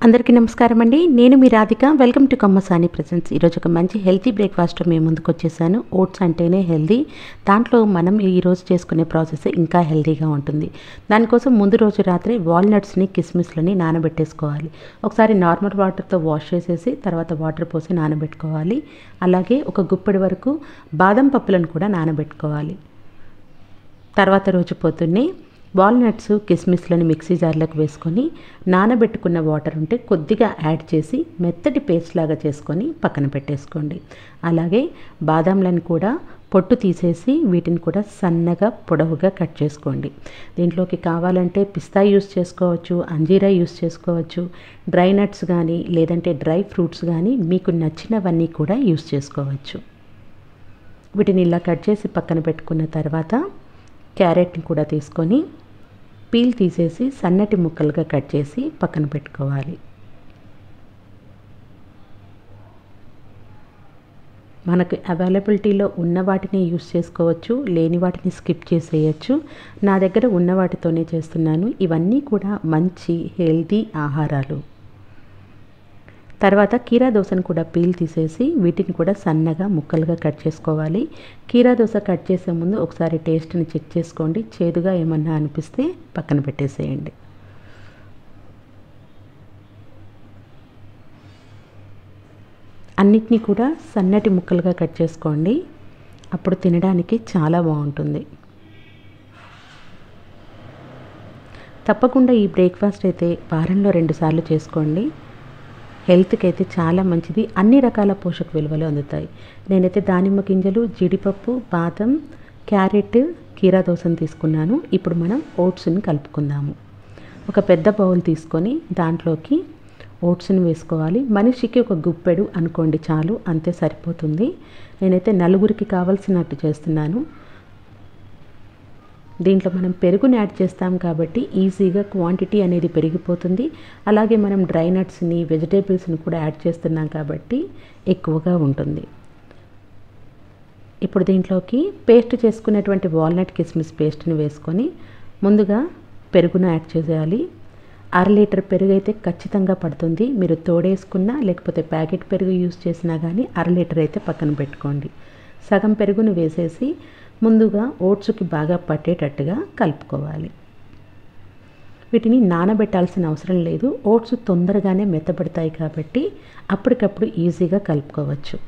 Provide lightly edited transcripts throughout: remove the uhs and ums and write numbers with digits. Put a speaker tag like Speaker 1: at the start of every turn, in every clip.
Speaker 1: అందరికీ నమస్కారం అండి. నేను మీ Radhika. Welcome to Kammasani presents. ఈరోజు ఒక మంచి హెల్తీ బ్రేక్ఫాస్ట్ మేము ముందుకు వచ్చేసాను. ఓట్స్ అంటేనే హెల్తీ. దాంట్లో మనం ఈరోజు చేసుకునే ప్రాసెస్ ఇంకా హెల్తీగా ఉంటుంది. దానికోసం ముందు రోజు రాత్రి వాల్నట్స్ని కిస్మిస్లని నానబెట్టేసుకోవాలి. ఒకసారి నార్మల్ వాటర్తో వాష్ చేసేసి తర్వాత వాటర్ పోసి నానబెట్టుకోవాలి. అలాగే ఒక గుప్పెడి వరకు బాదం పప్పులను కూడా నానబెట్టుకోవాలి. తర్వాత రోజు పొద్దున్నే వాల్నట్స్ కిస్మిస్లను మిక్సీ జార్లోకి వేసుకొని నానబెట్టుకున్న వాటర్ ఉంటే కొద్దిగా యాడ్ చేసి మెత్తటి పేస్ట్ లాగా చేసుకొని పక్కన పెట్టేసుకోండి. అలాగే బాదాంలను కూడా పొట్టు తీసేసి వీటిని కూడా సన్నగా పొడవుగా కట్ చేసుకోండి. దీంట్లోకి కావాలంటే పిస్తా యూస్ చేసుకోవచ్చు, అంజీరా యూస్ చేసుకోవచ్చు, డ్రై నట్స్ కానీ లేదంటే డ్రై ఫ్రూట్స్ కానీ మీకు నచ్చినవన్నీ కూడా యూస్ చేసుకోవచ్చు. వీటిని ఇలా కట్ చేసి పక్కన పెట్టుకున్న తర్వాత క్యారెట్ని కూడా తీసుకొని పీల్ తీసేసి సన్నటి ముక్కలుగా కట్ చేసి పక్కన పెట్టుకోవాలి. మనకు అవైలబిలిటీలో ఉన్న వాటిని యూస్ చేసుకోవచ్చు, లేని వాటిని స్కిప్ చేసేయచ్చు. నా దగ్గర ఉన్న వాటితోనే చేస్తున్నాను. ఇవన్నీ కూడా మంచి హెల్తీ ఆహారాలు. తర్వాత కీరా దోసను కూడా పీల్ తీసేసి వీటిని కూడా సన్నగా ముక్కలుగా కట్ చేసుకోవాలి. కీరా దోస కట్ చేసే ముందు ఒకసారి టేస్ట్ని చెక్ చేసుకోండి. చేదుగా ఏమన్నా అనిపిస్తే పక్కన పెట్టేసేయండి. అన్నిటినీ కూడా సన్నటి ముక్కలుగా కట్ చేసుకోండి. అప్పుడు తినడానికి చాలా బాగుంటుంది. తప్పకుండా ఈ బ్రేక్ఫాస్ట్ అయితే వారంలో 2 సార్లు చేసుకోండి. హెల్త్కి అయితే చాలా మంచిది. అన్ని రకాల పోషక విలువలు అందుతాయి. నేనైతే దానిమ్మ గింజలు, జీడిపప్పు, బాదం, క్యారెట్, కీరా దోసను తీసుకున్నాను. ఇప్పుడు మనం ఓట్స్ని కలుపుకుందాము. ఒక పెద్ద బౌల్ తీసుకొని దాంట్లోకి ఓట్స్ని వేసుకోవాలి. మనిషికి ఒక గుప్పెడు అనుకోండి చాలు, అంతే సరిపోతుంది. నేనైతే 4 కావాల్సినట్టు చేస్తున్నాను. దీంట్లో మనం పెరుగుని యాడ్ చేస్తాం కాబట్టి ఈజీగా క్వాంటిటీ అనేది పెరిగిపోతుంది. అలాగే మనం డ్రై నట్స్ని, వెజిటేబుల్స్ని కూడా యాడ్ చేస్తున్నాం కాబట్టి ఎక్కువగా ఉంటుంది. ఇప్పుడు దీంట్లోకి పేస్ట్ చేసుకునేటువంటి వాల్నట్ కిస్మిస్ పేస్ట్ని వేసుకొని ముందుగా పెరుగును యాడ్ చేసేయాలి. 1/2 లీటర్ పెరుగు అయితే ఖచ్చితంగా పడుతుంది. మీరు తోడేసుకున్నా లేకపోతే ప్యాకెట్ పెరుగు యూస్ చేసినా కానీ 1/2 లీటర్ అయితే పక్కన పెట్టుకోండి. సగం పెరుగును వేసేసి ముందుగా ఓట్స్కి బాగా పట్టేటట్టుగా కలుపుకోవాలి. వీటిని నానబెట్టాల్సిన అవసరం లేదు. ఓట్స్ తొందరగానే మెత్తబడతాయి కాబట్టి అప్పటికప్పుడు ఈజీగా కలుపుకోవచ్చు.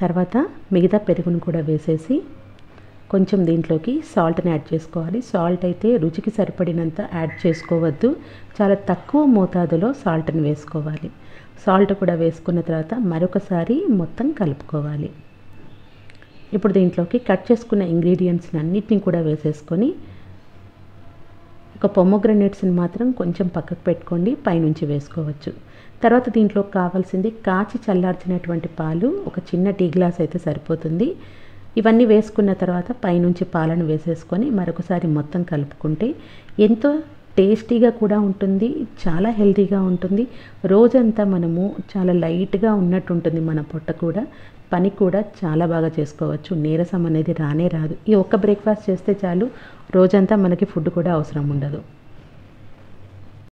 Speaker 1: తర్వాత మిగతా పెరుగును కూడా వేసేసి కొంచెం దీంట్లోకి సాల్ట్ని యాడ్ చేసుకోవాలి. సాల్ట్ అయితే రుచికి సరిపడినంత యాడ్ చేసుకోవద్దు. చాలా తక్కువ మోతాదులో సాల్ట్ని వేసుకోవాలి. సాల్ట్ కూడా వేసుకున్న తర్వాత మరొకసారి మొత్తం కలుపుకోవాలి. ఇప్పుడు దీంట్లోకి కట్ చేసుకున్న ఇంగ్రీడియంట్స్ని అన్నిటిని కూడా వేసేసుకొని ఒక పొమోగ్రనేట్స్ని మాత్రం కొంచెం పక్కకు పెట్టుకోండి, పైనుంచి వేసుకోవచ్చు. తర్వాత దీంట్లో కావాల్సింది కాచి చల్లార్చినటువంటి పాలు ఒక చిన్న టీ గ్లాస్ అయితే సరిపోతుంది. ఇవన్నీ వేసుకున్న తర్వాత పైనుంచి పాలను వేసేసుకొని మరొకసారి మొత్తం కలుపుకుంటే ఎంతో టేస్టీగా కూడా ఉంటుంది, చాలా హెల్తీగా ఉంటుంది. రోజంతా మనము చాలా లైట్గా ఉన్నట్టు ఉంటుంది. మన పొట్ట కూడా పని కూడా చాలా బాగా చేసుకోవచ్చు. నీరసం అనేది రానే రాదు. ఈ ఒక్క బ్రేక్ఫాస్ట్ చేస్తే చాలు, రోజంతా మనకి ఫుడ్ కూడా అవసరం ఉండదు.